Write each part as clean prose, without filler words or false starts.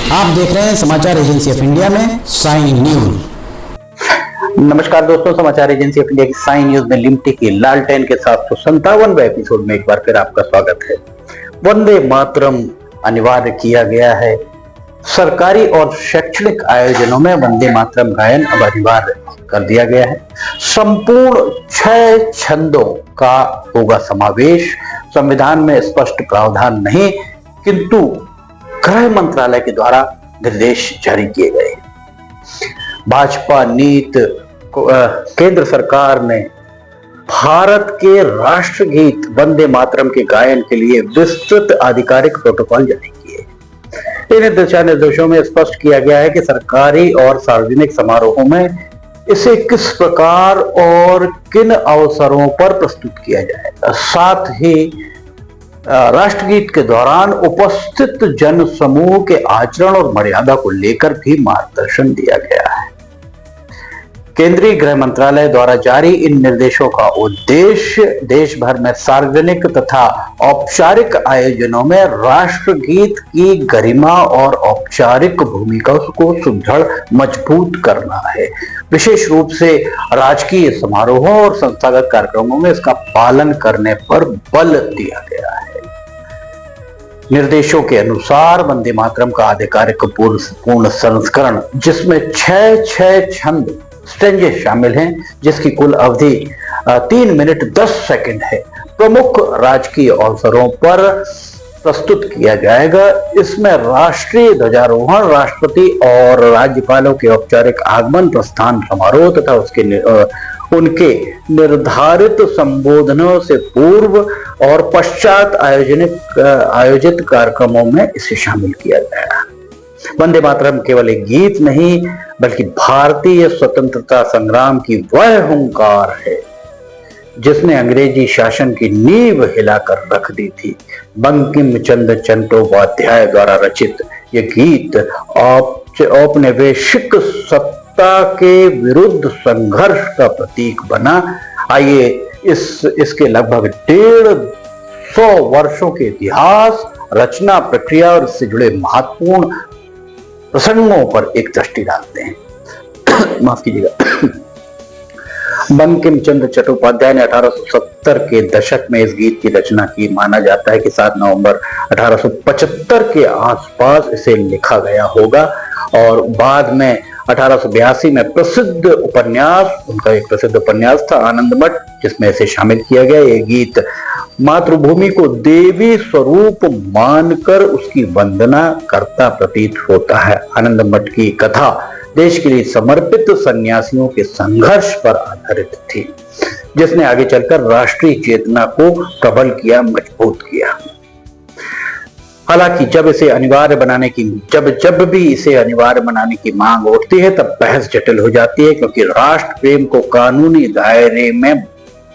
आप देख रहे हैं समाचार एजेंसी ऑफ इंडिया में साइन न्यूज। नमस्कार दोस्तों, समाचार एजेंसी ऑफ इंडिया की साइन न्यूज में लिमटी की लालटेन के 757वें एपिसोड में एक बार फिर आपका स्वागत है। वंदे मातरम अनिवार्य किया गया है। सरकारी और शैक्षणिक आयोजनों में वंदे मातरम गायन अब अनिवार्य कर दिया गया है। संपूर्ण 6 छंदों का होगा समावेश। संविधान में स्पष्ट प्रावधान नहीं, किंतु गृह मंत्रालय के द्वारा निर्देश जारी किए गए। भाजपा नीति केंद्र सरकार ने भारत के राष्ट्रगीत वंदे मातरम के गायन के लिए विस्तृत आधिकारिक प्रोटोकॉल जारी किए। इन दिशा निर्देशों में स्पष्ट किया गया है कि सरकारी और सार्वजनिक समारोहों में इसे किस प्रकार और किन अवसरों पर प्रस्तुत किया जाएगा। साथ ही राष्ट्रगीत के दौरान उपस्थित जन समूह के आचरण और मर्यादा को लेकर भी मार्गदर्शन दिया गया है। केंद्रीय गृह मंत्रालय द्वारा जारी इन निर्देशों का उद्देश्य देश भर में सार्वजनिक तथा औपचारिक आयोजनों में राष्ट्रगीत की गरिमा और औपचारिक भूमिका को सुदृढ़ मजबूत करना है। विशेष रूप से राजकीय समारोहों और संस्थागत कार्यक्रमों में इसका पालन करने पर बल दिया गया है। निर्देशों के अनुसार वंदे मातरम का आधिकारिक पूर्ण संस्करण, जिसमें 6 छंद स्टेंजेस शामिल हैं, जिसकी कुल अवधि 3 मिनट 10 सेकंड है, प्रमुख राजकीय अवसरों पर प्रस्तुत किया जाएगा। इसमें राष्ट्रीय ध्वजारोहण, राष्ट्रपति और राज्यपालों के औपचारिक आगमन, प्रस्थान समारोह तथा उनके निर्धारित संबोधनों से पूर्व और पश्चात आयोजित कार्यक्रमों में इसे शामिल किया गया। वंदे मातरम केवल एक गीत नहीं, बल्कि भारतीय स्वतंत्रता संग्राम की वह हुंकार है जिसने अंग्रेजी शासन की नींव हिलाकर रख दी थी। बंकिम चंद्र चट्टोपाध्याय द्वारा रचित यह गीत औपनिवेशिक सत्ता के विरुद्ध संघर्ष का प्रतीक बना। आइए इसके लगभग 150 वर्षों के इतिहास, रचना प्रक्रिया और इससे जुड़े महत्वपूर्ण प्रसंगों पर एक दृष्टि डालते हैं। माफ कीजिएगा। बंकिम चंद्र चट्टोपाध्याय ने 1870 के दशक में इस गीत की रचना की। माना जाता है कि 7 नवंबर 1875 के आसपास इसे लिखा गया होगा और बाद में 1882 में उनका एक प्रसिद्ध उपन्यास था आनंदमठ, जिसमें इसे शामिल किया गया। यह गीत मातृभूमि को देवी स्वरूप मानकर उसकी वंदना करता प्रतीत होता है। आनंदमठ की कथा देश के लिए समर्पित सन्यासियों के संघर्ष पर आधारित थी, जिसने आगे चलकर राष्ट्रीय चेतना को प्रबल किया, मजबूत किया। हालांकि जब भी इसे अनिवार्य बनाने की मांग उठती है, तब बहस जटिल हो जाती है, क्योंकि राष्ट्र प्रेम को कानूनी दायरे में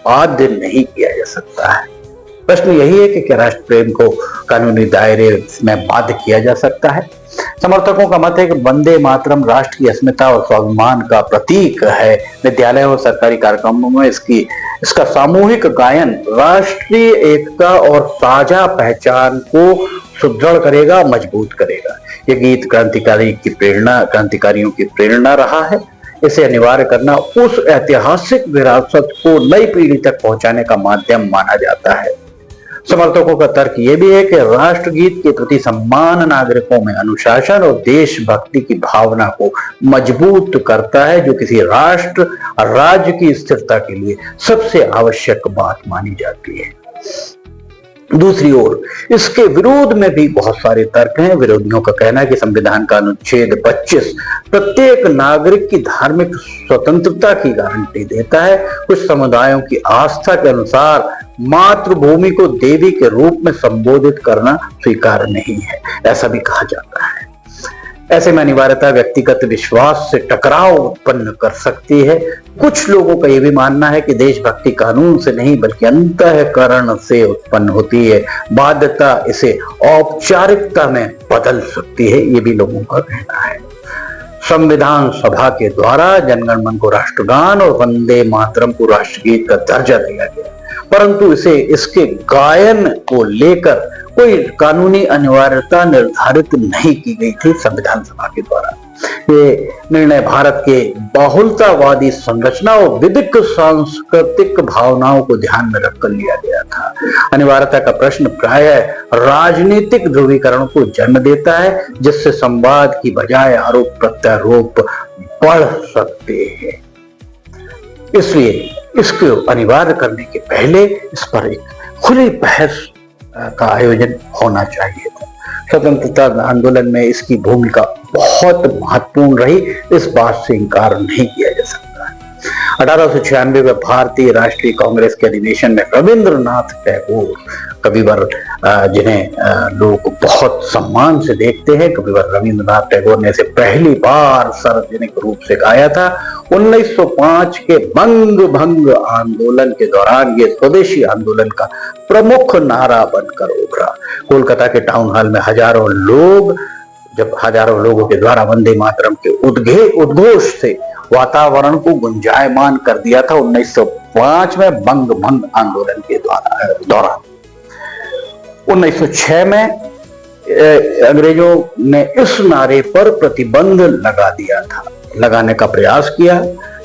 बाध्य नहीं किया जा सकता है। प्रश्न यही है कि क्या राष्ट्र प्रेम को कानूनी दायरे में बाध्य किया जा सकता है। समर्थकों का मत है कि वंदे मातरम राष्ट्र की अस्मिता और स्वाभिमान का प्रतीक है। विद्यालय और सरकारी कार्यक्रमों में इसका सामूहिक गायन राष्ट्रीय एकता और साझा पहचान को सुदृढ़ करेगा, मजबूत करेगा। यह गीत क्रांतिकारियों की प्रेरणा रहा है। इसे अनिवार्य करना उस ऐतिहासिक विरासत को नई पीढ़ी तक पहुंचाने का माध्यम माना जाता है। समर्थकों का तर्क यह भी है कि राष्ट्रगीत के प्रति सम्मान नागरिकों में अनुशासन और देशभक्ति की भावना को मजबूत करता है, जो किसी राष्ट्र और राज्य की स्थिरता के लिए सबसे आवश्यक बात मानी जाती है। दूसरी ओर इसके विरोध में भी बहुत सारे तर्क हैं। विरोधियों का कहना है कि संविधान का अनुच्छेद 25 प्रत्येक नागरिक की धार्मिक स्वतंत्रता की गारंटी देता है। कुछ समुदायों की आस्था के अनुसार मातृभूमि को देवी के रूप में संबोधित करना स्वीकार्य नहीं है, ऐसा भी कहा जाता है। ऐसे में अनिवार्यता व्यक्तिगत विश्वास से टकराव उत्पन्न कर सकती है। कुछ लोगों का यह भी मानना है कि देशभक्ति कानून से नहीं, बल्कि अंतःकरण से उत्पन्न होती है। बाध्यता इसे औपचारिकता में बदल सकती है, ये भी लोगों का कहना है। संविधान सभा के द्वारा जनगण मन को राष्ट्रगान और वंदे मातरम को राष्ट्रगीत का दर्जा दिया गया। परंतु इसे इसके गायन को लेकर कोई कानूनी अनिवार्यता निर्धारित नहीं की गई थी संविधान सभा के द्वारा। ये निर्णय भारत के बहुलतावादी संरचना और विधिक सांस्कृतिक भावनाओं को ध्यान में रखकर लिया गया था। अनिवार्यता का प्रश्न प्रायः राजनीतिक ध्रुवीकरण को जन्म देता है, जिससे संवाद की बजाय आरोप प्रत्यारोप बढ़ सकते हैं। इसलिए इसको अनिवार्य करने के पहले इस पर एक खुली बहस का आयोजन होना चाहिए था। स्वतंत्रता आंदोलन में इसकी भूमिका बहुत महत्वपूर्ण रही, इस बात से इनकार नहीं किया जा सकता है। 1896 में भारतीय राष्ट्रीय कांग्रेस के अधिवेशन में रविंद्रनाथ टैगोर, कविवर जिन्हें लोग बहुत सम्मान से देखते हैं, कविवर रविंद्रनाथ टैगोर ने इसे पहली बार सार्वजनिक रूप से गाया था। 1905 के बंग भंग आंदोलन के दौरान ये स्वदेशी आंदोलन का प्रमुख नारा बनकर उभरा। कोलकाता के टाउन हॉल में हजारों लोगों के द्वारा वंदे मातरम के उद्घोष से वातावरण को गुंजायमान कर दिया था 1905 में बंग भंग आंदोलन के दौरान। 1906 में अंग्रेजों ने इस नारे पर प्रतिबंध लगाने का प्रयास किया,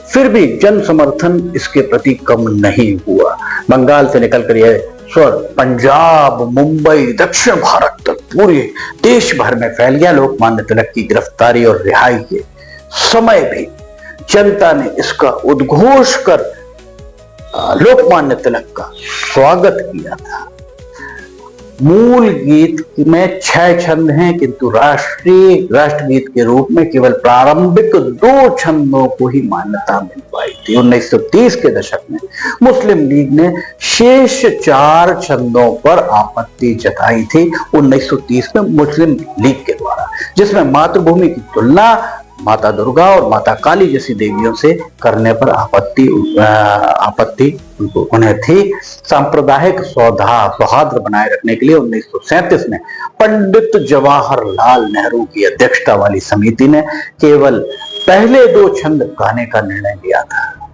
फिर भी जन समर्थन इसके प्रति कम नहीं हुआ। बंगाल से निकलकर यह स्वर पंजाब, मुंबई, दक्षिण भारत तक पूरे देश भर में फैल गया। लोकमान्य तिलक की गिरफ्तारी और रिहाई के समय भी जनता ने इसका उद्घोष कर लोकमान्य तिलक का स्वागत किया था। मूल गीत में 6 छंद हैं, किंतु राष्ट्रगीत के रूप में केवल प्रारंभिक 2 छंदों को ही मान्यता मिल पाई थी। 1930 के दशक में मुस्लिम लीग ने शेष 4 छंदों पर आपत्ति जताई थी 1930 में मुस्लिम लीग के द्वारा, जिसमें मातृभूमि की तुलना माता दुर्गा और माता काली जैसी देवियों से करने पर आपत्ति उन्हें थी। सांप्रदायिक सौहार्द बनाए रखने के लिए 1937 में पंडित जवाहरलाल नेहरू की अध्यक्षता वाली समिति ने केवल पहले 2 छंद गाने का निर्णय लिया था।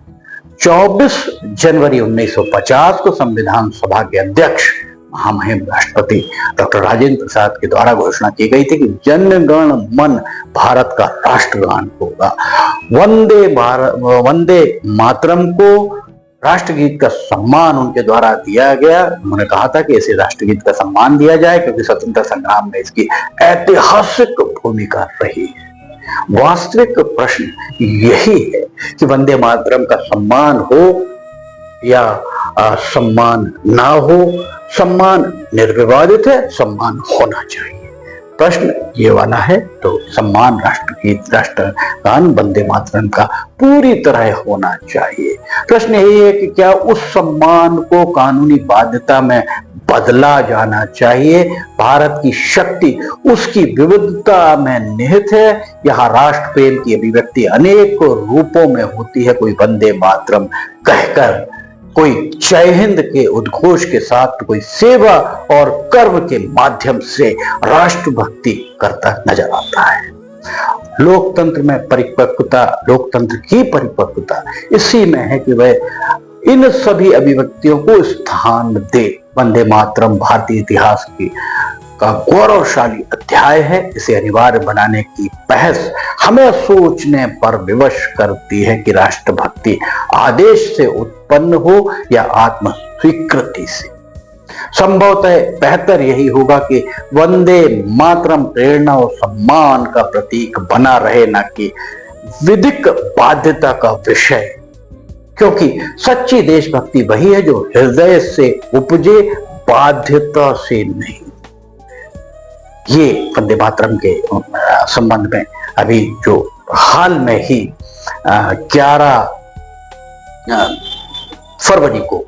24 जनवरी 1950 को संविधान सभा के अध्यक्ष महामहिम राष्ट्रपति डॉक्टर राजेंद्र प्रसाद के द्वारा घोषणा की गई थी कि जनगण मन भारत का राष्ट्रगान होगा। वंदे मातरम को राष्ट्रगीत का सम्मान उनके द्वारा दिया गया। उन्होंने कहा था कि इसे राष्ट्रगीत का सम्मान दिया जाए क्योंकि स्वतंत्रता संग्राम में इसकी ऐतिहासिक भूमिका रही है। वास्तविक प्रश्न यही है कि वंदे मातरम का सम्मान हो या सम्मान ना हो, सम्मान निर्विवादित है, सम्मान होना चाहिए। प्रश्न ये वाला है तो सम्मान राष्ट्रगीत, राष्ट्रगान, वंदे मातरम का पूरी तरह होना चाहिए। प्रश्न यही है कि क्या उस सम्मान को कानूनी बाध्यता में बदला जाना चाहिए। भारत की शक्ति उसकी विविधता में निहित है। यहाँ राष्ट्र प्रेम की अभिव्यक्ति अनेक रूपों में होती है। कोई वंदे मातरम कहकर, कोई जय हिंद के उद्घोष के साथ, कोई सेवा और कर्म के माध्यम से राष्ट्रभक्ति करता नजर आता है। लोकतंत्र में परिपक्वता, लोकतंत्र की परिपक्वता इसी में है कि वह इन सभी अभिव्यक्तियों को स्थान दे। वंदे मातरम भारतीय इतिहास का गौरवशाली अध्याय है। इसे अनिवार्य बनाने की बहस हमें सोचने पर विवश करती है कि राष्ट्रभक्ति आदेश से उत्पन्न हो या आत्म स्वीकृति से। संभवतः बेहतर यही होगा कि वंदे मातरम प्रेरणा और सम्मान का प्रतीक बना रहे, न कि विधिक बाध्यता का विषय, क्योंकि सच्ची देशभक्ति वही है जो हृदय से उपजे, बाध्यता से नहीं। ये वंदे मातरम के संबंध में अभी जो हाल में ही 11 फरवरी को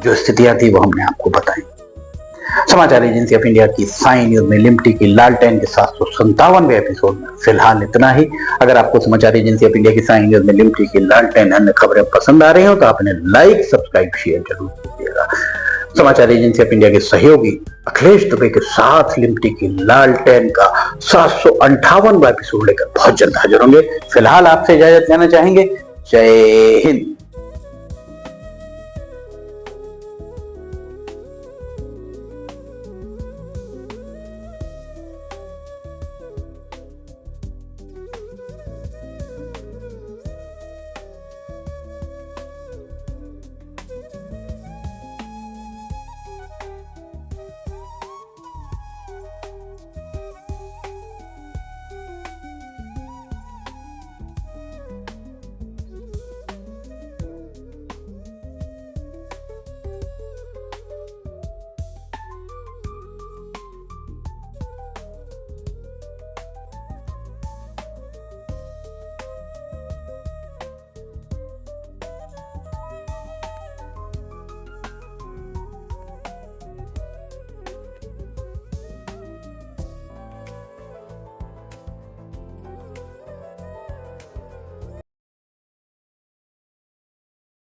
जो स्थितियां थी वो हमने आपको बताई। समाचार एजेंसी ऑफ इंडिया की साई न्यूज में लिमटी की लालटेन के 757वें एपिसोड में फिलहाल इतना ही। अगर आपको समाचार एजेंसी ऑफ इंडिया की साई न्यूज में लिमटी की लालटेन अन्य खबरें पसंद आ रही हो तो आप इन्हें लाइक, सब्सक्राइब, शेयर जरूर कीजिएगा। समाचार एजेंसी ऑफ इंडिया के सहयोगी अखिलेश दुबे के साथ लिमटी की लालटेन का 758वां एपिसोड लेकर बहुत जल्द हाजिर होंगे। फिलहाल आपसे इजाजत लेना चाहेंगे। जय हिंद।